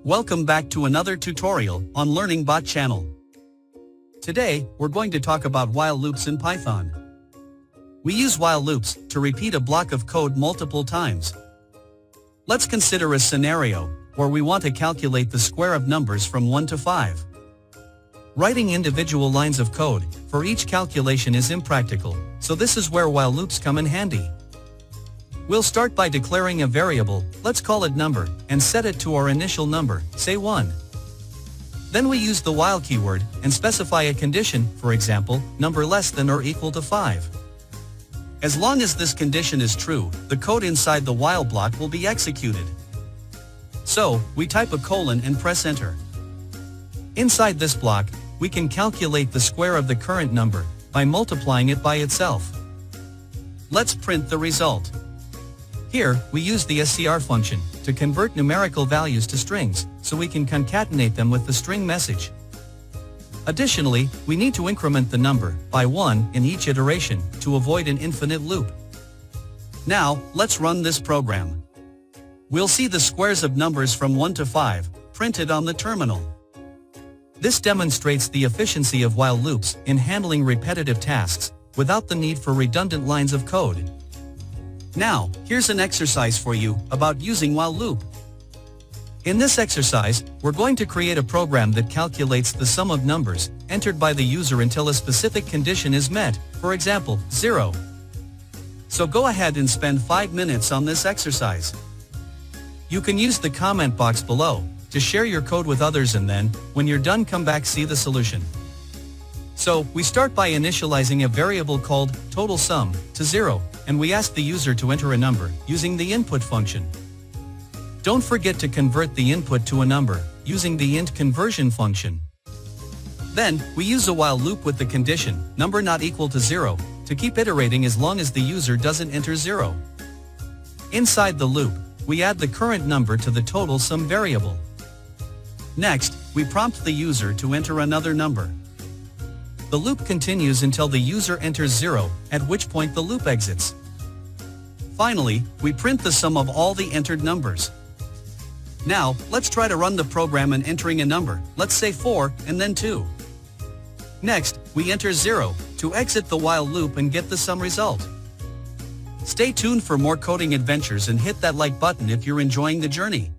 Welcome back to another tutorial on LearningBot channel. Today, we're going to talk about while loops in Python. We use while loops to repeat a block of code multiple times. Let's consider a scenario where we want to calculate the square of numbers from 1 to 5. Writing individual lines of code for each calculation is impractical, so this is where while loops come in handy. We'll start by declaring a variable, let's call it number, and set it to our initial number, say 1. Then we use the while keyword and specify a condition, for example, number less than or equal to 5. As long as this condition is true, the code inside the while block will be executed. So, we type a colon and press enter. Inside this block, we can calculate the square of the current number by multiplying it by itself. Let's print the result. Here, we use the scr function to convert numerical values to strings, so we can concatenate them with the string message. Additionally, we need to increment the number by 1 in each iteration to avoid an infinite loop. Now, let's run this program. We'll see the squares of numbers from 1 to 5 printed on the terminal. This demonstrates the efficiency of while loops in handling repetitive tasks without the need for redundant lines of code. Now, here's an exercise for you about using while loop. In this exercise, we're going to create a program that calculates the sum of numbers entered by the user until a specific condition is met, for example, 0. So go ahead and spend 5 minutes on this exercise. You can use the comment box below to share your code with others, and then, when you're done, come back see the solution. So, we start by initializing a variable called total sum to 0, and we ask the user to enter a number using the input function. Don't forget to convert the input to a number using the int conversion function. Then, we use a while loop with the condition number not equal to 0 to keep iterating as long as the user doesn't enter 0. Inside the loop, we add the current number to the total sum variable. Next, we prompt the user to enter another number. The loop continues until the user enters 0, at which point the loop exits. Finally, we print the sum of all the entered numbers. Now, let's try to run the program and entering a number, let's say 4, and then 2. Next, we enter 0, to exit the while loop and get the sum result. Stay tuned for more coding adventures and hit that like button if you're enjoying the journey.